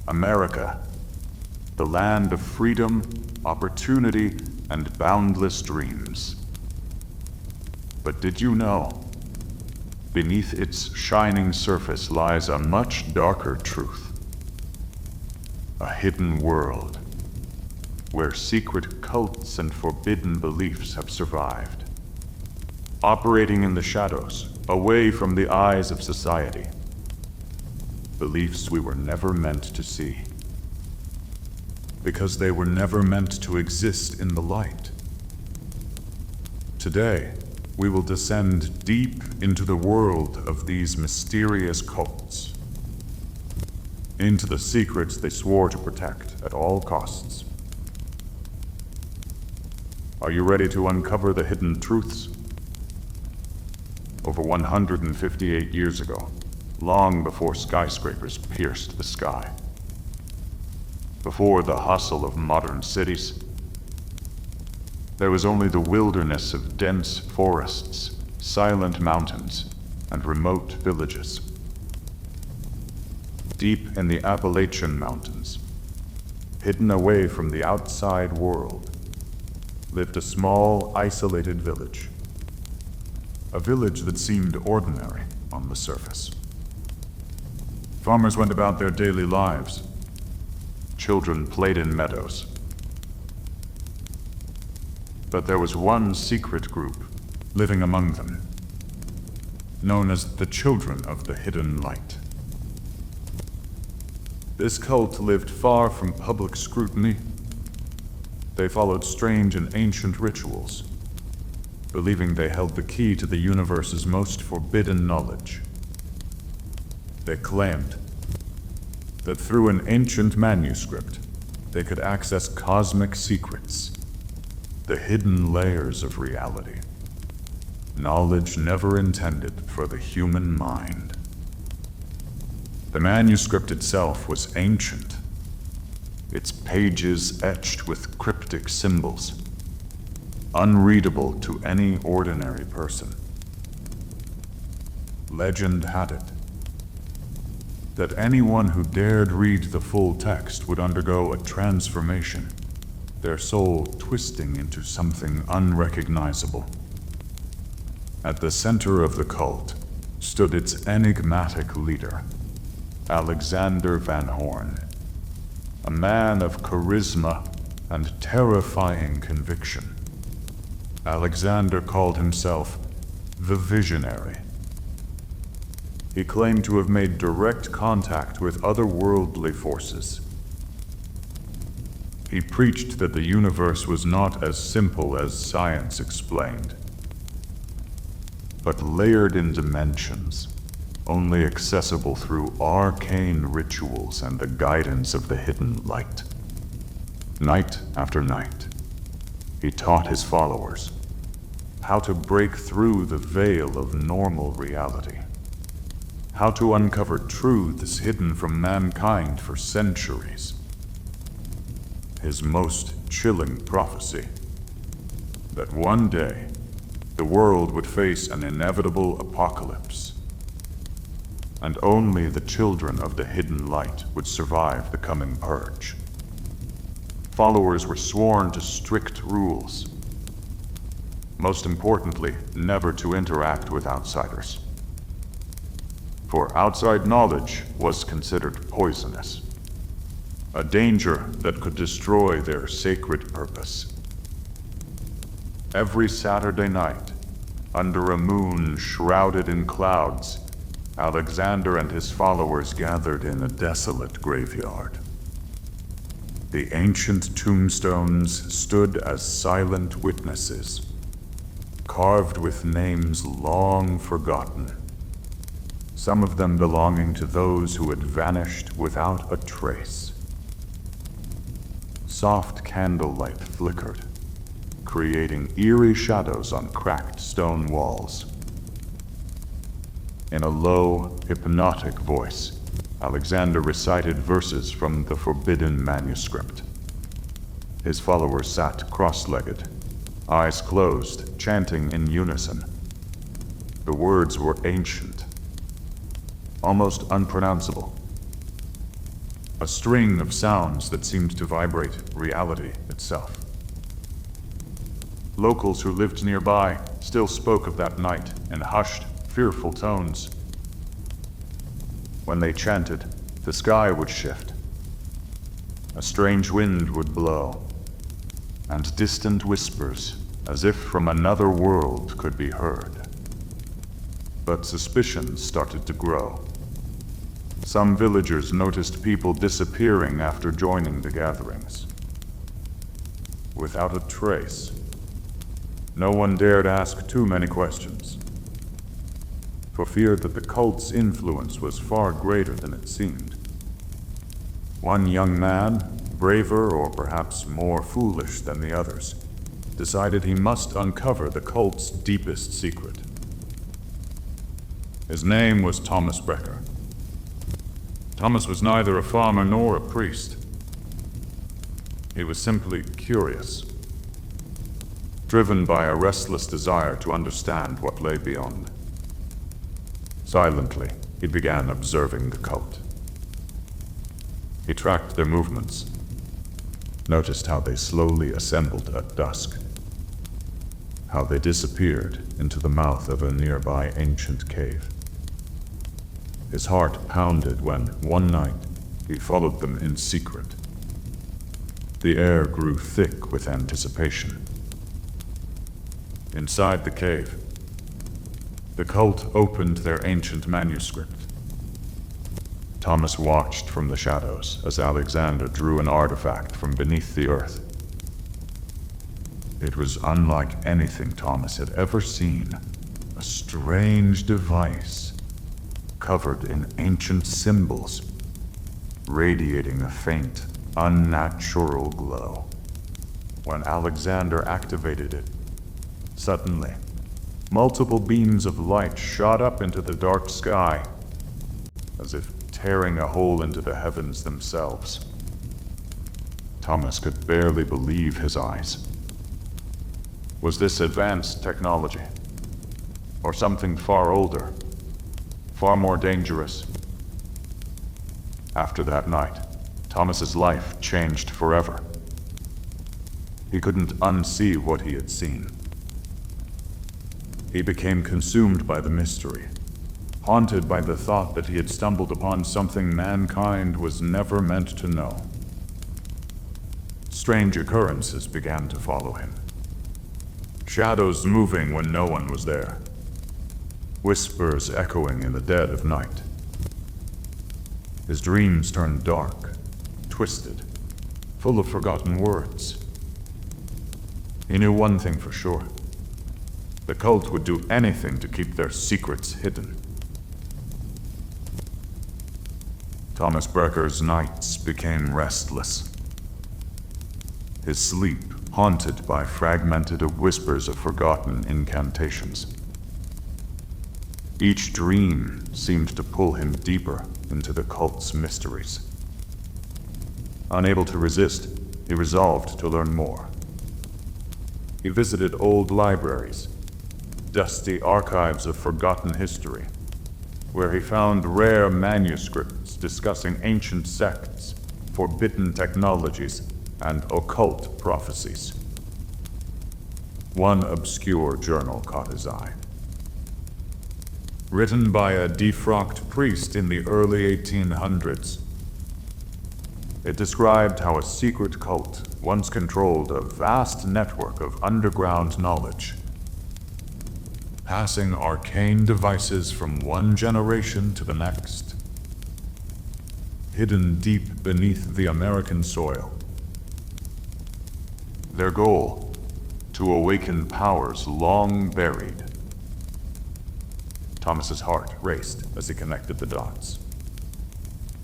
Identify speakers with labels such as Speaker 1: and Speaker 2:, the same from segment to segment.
Speaker 1: America, the land of freedom, opportunity, and boundless dreams. But did you know? Beneath its shining surface lies a much darker truth. A hidden world, where secret cults and forbidden beliefs have survived, operating in the shadows, away from the eyes of society. Beliefs we were never meant to see, because they were never meant to exist in the light. Today, we will descend deep into the world of these mysterious cults, into the secrets they swore to protect at all costs. Are you ready to uncover the hidden truths? Over 158 years ago, long before skyscrapers pierced the sky, before the hustle of modern cities, there was only the wilderness of dense forests, silent mountains, and remote villages. Deep in the Appalachian Mountains, hidden away from the outside world, lived a small, isolated village. A village that seemed ordinary on the surface. Farmers went about their daily lives. Children played in meadows. But there was one secret group living among them, known as the Children of the Hidden Light. This cult lived far from public scrutiny. They followed strange and ancient rituals, believing they held the key to the universe's most forbidden knowledge. They claimed that through an ancient manuscript, they could access cosmic secrets, the hidden layers of reality, knowledge never intended for the human mind. The manuscript itself was ancient, its pages etched with cryptic symbols, unreadable to any ordinary person. Legend had it that anyone who dared read the full text would undergo a transformation, their soul twisting into something unrecognizable. At the center of the cult stood its enigmatic leader, Alexander Van Horn, a man of charisma and terrifying conviction. Alexander called himself the Visionary. He claimed to have made direct contact with otherworldly forces. He preached that the universe was not as simple as science explained, but layered in dimensions, only accessible through arcane rituals and the guidance of the hidden light. Night after night, he taught his followers how to break through the veil of normal reality, how to uncover truths hidden from mankind for centuries. His most chilling prophecy, that one day the world would face an inevitable apocalypse, and only the children of the hidden light would survive the coming purge. Followers were sworn to strict rules. Most importantly, never to interact with outsiders. For outside knowledge was considered poisonous, a danger that could destroy their sacred purpose. Every Saturday night, under a moon shrouded in clouds, Alexander and his followers gathered in a desolate graveyard. The ancient tombstones stood as silent witnesses, carved with names long forgotten, some of them belonging to those who had vanished without a trace. Soft candlelight flickered, creating eerie shadows on cracked stone walls. In a low, hypnotic voice, Alexander recited verses from the forbidden manuscript. His followers sat cross-legged, eyes closed, chanting in unison. The words were ancient, almost unpronounceable. a string of sounds that seemed to vibrate reality itself. Locals who lived nearby still spoke of that night in hushed, fearful tones. When they chanted, the sky would shift. A strange wind would blow, and distant whispers, as if from another world, could be heard. But suspicions started to grow. Some villagers noticed people disappearing after joining the gatherings. Without a trace, no one dared ask too many questions, for fear that the cult's influence was far greater than it seemed. One young man, braver or perhaps more foolish than the others, decided he must uncover the cult's deepest secret. His name was Thomas Brecker. Thomas was neither a farmer nor a priest. He was simply curious, driven by a restless desire to understand what lay beyond. Silently, he began observing the cult. He tracked their movements, noticed how they slowly assembled at dusk, how they disappeared into the mouth of a nearby ancient cave. His heart pounded when, one night, he followed them in secret. The air grew thick with anticipation. Inside the cave, the cult opened their ancient manuscript. Thomas watched from the shadows as Alexander drew an artifact from beneath the earth. It was unlike anything Thomas had ever seen, a strange device covered in ancient symbols, radiating a faint, unnatural glow. When Alexander activated it, suddenly, multiple beams of light shot up into the dark sky, as if tearing a hole into the heavens themselves. Thomas could barely believe his eyes. Was this advanced technology? Or something far older, far more dangerous? After that night, Thomas's life changed forever. He couldn't unsee what he had seen. He became consumed by the mystery, haunted by the thought that he had stumbled upon something mankind was never meant to know. Strange occurrences began to follow him. Shadows moving when no one was there. Whispers echoing in the dead of night. His dreams turned dark, twisted, full of forgotten words. He knew one thing for sure. The cult would do anything to keep their secrets hidden. Thomas Brecker's nights became restless. His sleep haunted by fragmented whispers of forgotten incantations. Each dream seemed to pull him deeper into the cult's mysteries. Unable to resist, he resolved to learn more. He visited old libraries, dusty archives of forgotten history, where he found rare manuscripts discussing ancient sects, forbidden technologies, and occult prophecies. One obscure journal caught his eye. Written by a defrocked priest in the early 1800s, it described how a secret cult once controlled a vast network of underground knowledge, passing arcane devices from one generation to the next. Hidden deep beneath the American soil. Their goal, to awaken powers long buried. Thomas's heart raced as he connected the dots.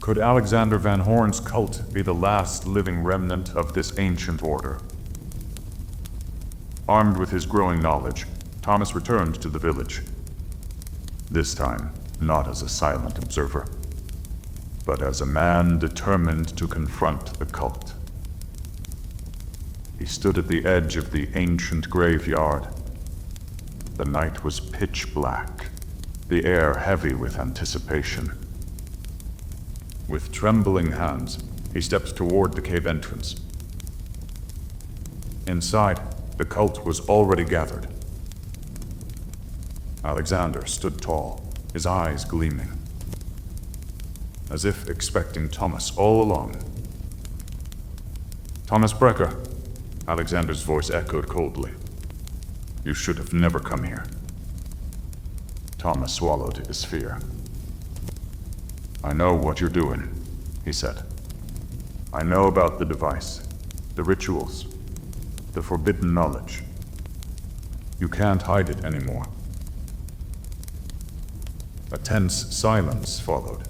Speaker 1: Could Alexander Van Horn's cult be the last living remnant of this ancient order? Armed with his growing knowledge, Thomas returned to the village. This time, not as a silent observer, but as a man determined to confront the cult. He stood at the edge of the ancient graveyard. The night was pitch black, the air heavy with anticipation. With trembling hands, he stepped toward the cave entrance. Inside, the cult was already gathered. Alexander stood tall, his eyes gleaming, as if expecting Thomas all along. "Thomas Brecker," Alexander's voice echoed coldly. "You should have never come here." Thomas swallowed his fear. "I know what you're doing," he said. "I know about the device, the rituals, the forbidden knowledge. You can't hide it anymore." A tense silence followed.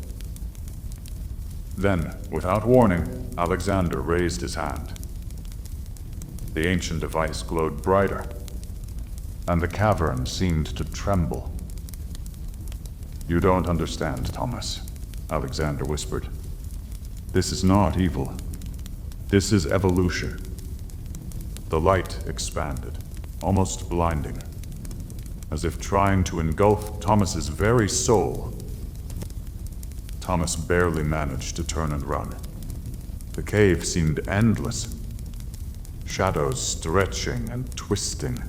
Speaker 1: Then, without warning, Alexander raised his hand. The ancient device glowed brighter, and the cavern seemed to tremble. "You don't understand, Thomas," Alexander whispered. "This is not evil. This is evolution." The light expanded, almost blinding, as if trying to engulf Thomas's very soul. Thomas barely managed to turn and run. The cave seemed endless, shadows stretching and twisting,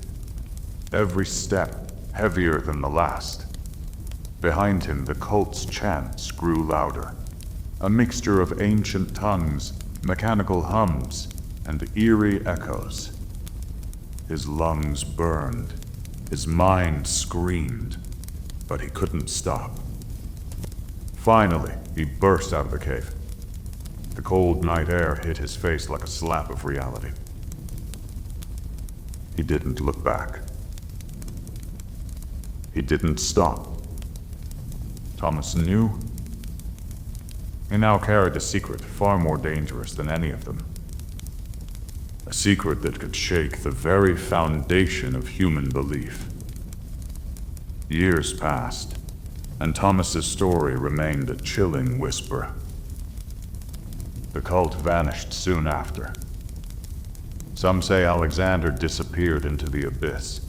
Speaker 1: every step heavier than the last. Behind him, the cult's chants grew louder, a mixture of ancient tongues, mechanical hums, and eerie echoes. His lungs burned, his mind screamed, but he couldn't stop. Finally, he burst out of the cave. The cold night air hit his face like a slap of reality. He didn't look back. He didn't stop. Thomas knew. He now carried a secret far more dangerous than any of them. A secret that could shake the very foundation of human belief. Years passed, and Thomas's story remained a chilling whisper. The cult vanished soon after. Some say Alexander disappeared into the abyss.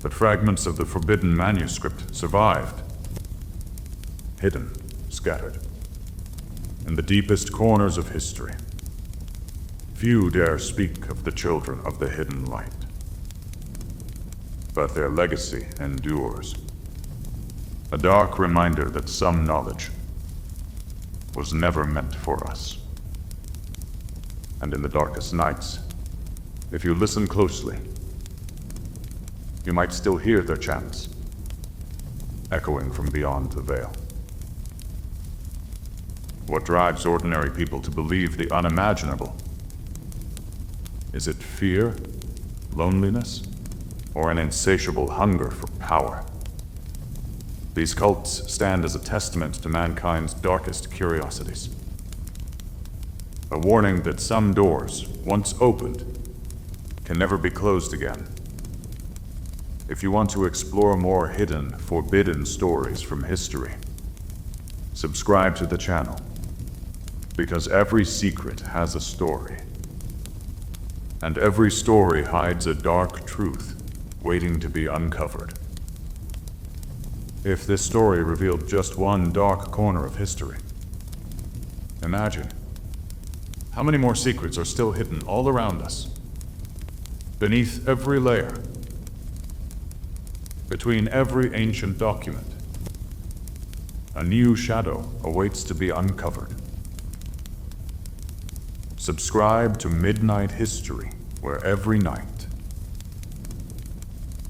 Speaker 1: But fragments of the forbidden manuscript survived, hidden, scattered, in the deepest corners of history. Few dare speak of the children of the hidden light, but their legacy endures. A dark reminder that some knowledge was never meant for us. And in the darkest nights, if you listen closely, you might still hear their chants, echoing from beyond the veil. What drives ordinary people to believe the unimaginable? Is it fear, loneliness, or an insatiable hunger for power? These cults stand as a testament to mankind's darkest curiosities. A warning that some doors, once opened, can never be closed again. If you want to explore more hidden, forbidden stories from history, subscribe to the channel, because every secret has a story, and every story hides a dark truth waiting to be uncovered. If this story revealed just one dark corner of history, imagine how many more secrets are still hidden all around us, beneath every layer, between every ancient document. A new shadow awaits to be uncovered. Subscribe to Midnight History, where every night,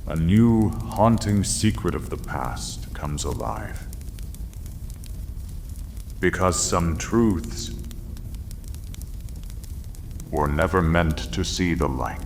Speaker 1: a new haunting secret of the past comes alive. Because some truths were never meant to see the light.